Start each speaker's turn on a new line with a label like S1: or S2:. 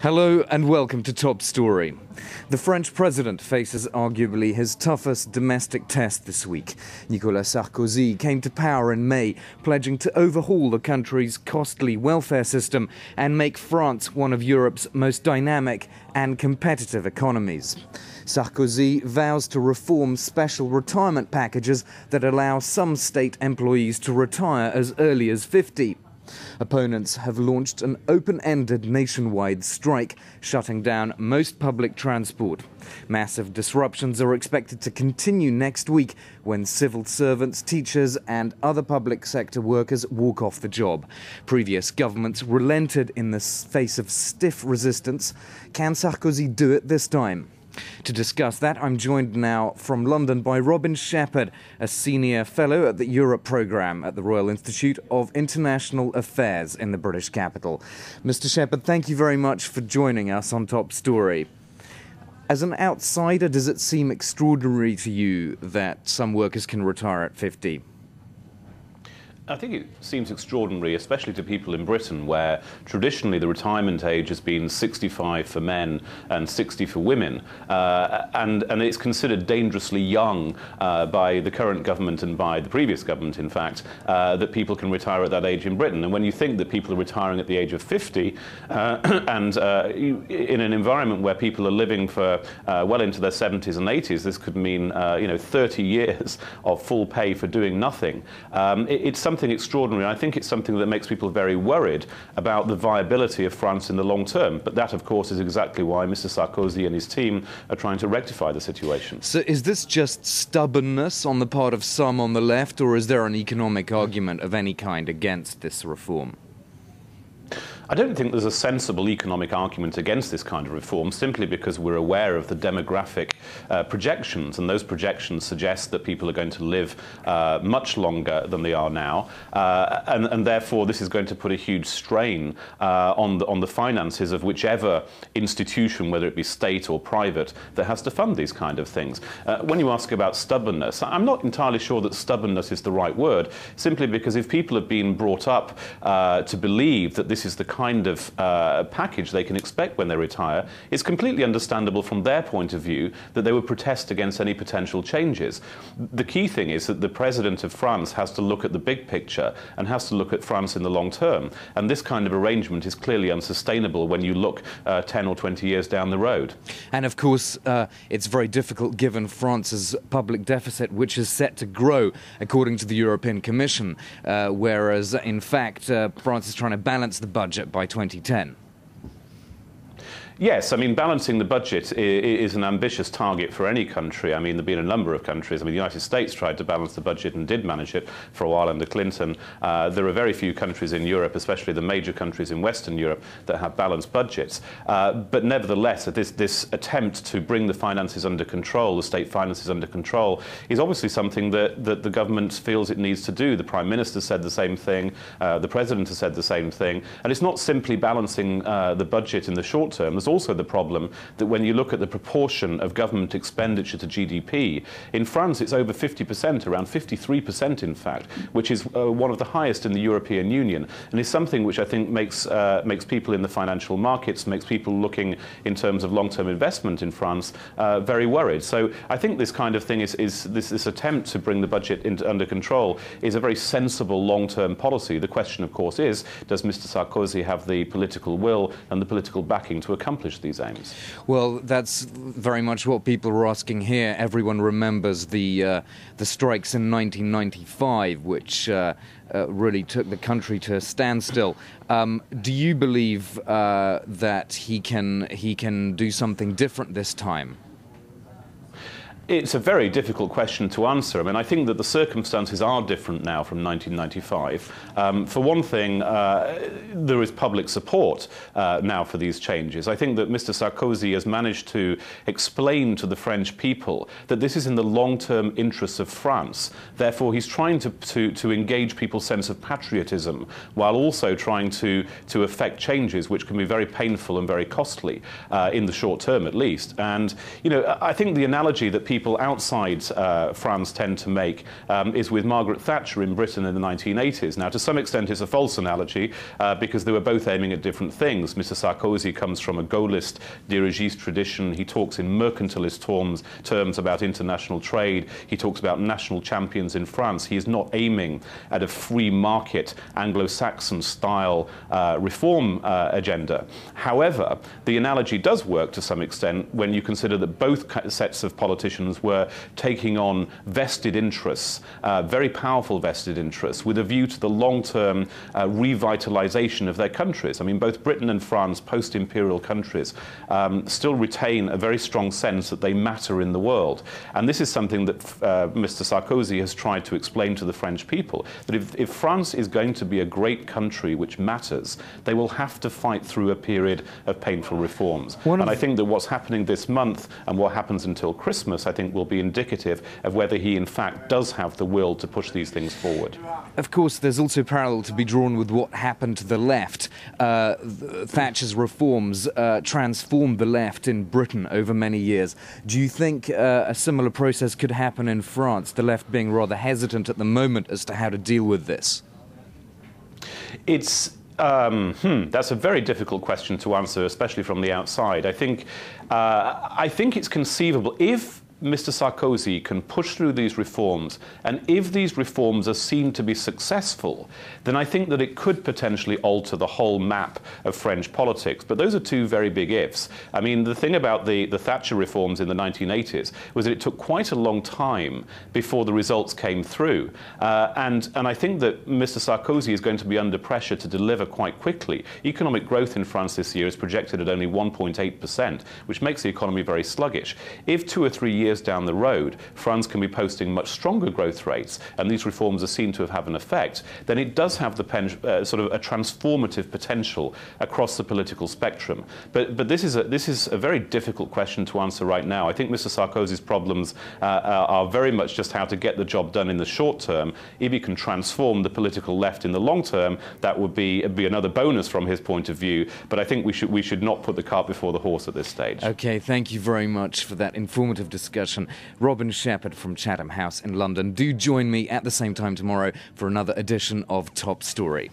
S1: Hello and welcome to Top Story. The French president faces arguably his toughest domestic test this week. Nicolas Sarkozy came to power in May, pledging to overhaul the country's costly welfare system and make France one of Europe's most dynamic and competitive economies. Sarkozy vows to reform special retirement packages that allow some state employees to retire as early as 50. Opponents have launched an open-ended nationwide strike, shutting down most public transport. Massive disruptions are expected to continue next week when civil servants, teachers and other public sector workers walk off the job. Previous governments relented in the face of stiff resistance. Can Sarkozy do it this time? To discuss that, I'm joined now from London by Robin Shepherd, a senior fellow at the Europe programme at the Royal Institute of International Affairs in the British capital. Mr. Shepherd, thank you very much for joining us on Top Story. As an outsider, does it seem extraordinary to you that some workers can retire at 50?
S2: I think it seems extraordinary, especially to people in Britain, where traditionally the retirement age has been 65 for men and 60 for women, and it's considered dangerously young by the current government and by the previous government, in fact, that people can retire at that age in Britain. And when you think that people are retiring at the age of 50, and in an environment where people are living for well into their 70s and 80s, this could mean 30 years of full pay for doing nothing. It's something extraordinary. I think it's something that makes people very worried about the viability of France in the long term. But that, of course, is exactly why Mr. Sarkozy and his team are trying to rectify the situation.
S1: So is this just stubbornness on the part of some on the left, or is there an economic argument of any kind against this reform?
S2: I don't think there's a sensible economic argument against this kind of reform, simply because we're aware of the demographic projections, and those projections suggest that people are going to live much longer than they are now, and therefore this is going to put a huge strain on the finances of whichever institution, whether it be state or private, that has to fund these kind of things. When you ask about stubbornness, I'm not entirely sure that stubbornness is the right word, simply because if people have been brought up to believe that this is the kind of package they can expect when they retire, it's completely understandable from their point of view that they would protest against any potential changes. The key thing is that the President of France has to look at the big picture and has to look at France in the long term. And this kind of arrangement is clearly unsustainable when you look 10 or 20 years down the road.
S1: And of course, it's very difficult given France's public deficit, which is set to grow according to the European Commission, whereas in fact France is trying to balance the budget by 2010.
S2: Yes, I mean, balancing the budget is an ambitious target for any country. I mean, there have been a number of countries. I mean, the United States tried to balance the budget and did manage it for a while under Clinton. There are very few countries in Europe, especially the major countries in Western Europe, that have balanced budgets. But nevertheless, this attempt to bring the finances under control, the state finances under control, is obviously something that the government feels it needs to do. The Prime Minister said the same thing. The President has said the same thing. And it's not simply balancing the budget in the short term. There's also the problem that when you look at the proportion of government expenditure to GDP, in France it's over 50%, around 53% in fact, which is one of the highest in the European Union, and is something which I think makes people in the financial markets, makes people looking in terms of long-term investment in France very worried. So I think this kind of thing this attempt to bring the budget under control is a very sensible long-term policy. The question, of course, is, does Mr. Sarkozy have the political will and the political backing to accomplish these aims?
S1: Well, that's very much what people are asking here. Everyone remembers the strikes in 1995, which really took the country to a standstill. Do you believe that he can do something different this time?
S2: It's a very difficult question to answer. I mean, I think that the circumstances are different now from 1995. For one thing, there is public support now for these changes. I think that Mr. Sarkozy has managed to explain to the French people that this is in the long-term interests of France. Therefore, he's trying to engage people's sense of patriotism while also trying to effect changes which can be very painful and very costly in the short term, at least. And, I think the analogy that people people outside France tend to make is with Margaret Thatcher in Britain in the 1980s. Now, to some extent, it's a false analogy because they were both aiming at different things. Mr. Sarkozy comes from a Gaullist dirigiste tradition. He talks in mercantilist terms about international trade. He talks about national champions in France. He is not aiming at a free market Anglo-Saxon style reform agenda. However, the analogy does work to some extent when you consider that both sets of politicians were taking on vested interests, very powerful vested interests, with a view to the long-term revitalization of their countries. I mean, both Britain and France, post-imperial countries, still retain a very strong sense that they matter in the world. And this is something that Mr. Sarkozy has tried to explain to the French people, that if France is going to be a great country which matters, they will have to fight through a period of painful reforms. And I think that what's happening this month and what happens until Christmas, I think, will be indicative of whether he in fact does have the will to push these things forward.
S1: Of course, there's also a parallel to be drawn with what happened to the left. Thatcher's reforms transformed the left in Britain over many years. Do you think a similar process could happen in France, the left being rather hesitant at the moment as to how to deal with this?
S2: That's a very difficult question to answer, especially from the outside. I think it's conceivable if Mr. Sarkozy can push through these reforms, and if these reforms are seen to be successful, then I think that it could potentially alter the whole map of French politics. But those are two very big ifs. I mean, the thing about the Thatcher reforms in the 1980s was that it took quite a long time before the results came through. And I think that Mr. Sarkozy is going to be under pressure to deliver quite quickly. Economic growth in France this year is projected at only 1.8%, which makes the economy very sluggish. If 2 or 3 years down the road, France can be posting much stronger growth rates, and these reforms are seen to have an effect, then it does have the sort of a transformative potential across the political spectrum. But this is a very difficult question to answer right now. I think Mr. Sarkozy's problems are very much just how to get the job done in the short term. If he can transform the political left in the long term, that would be another bonus from his point of view. But I think we should not put the cart before the horse at this stage.
S1: Okay, thank you very much for that informative discussion. Robin Shepherd from Chatham House in London. Do join me at the same time tomorrow for another edition of Top Story.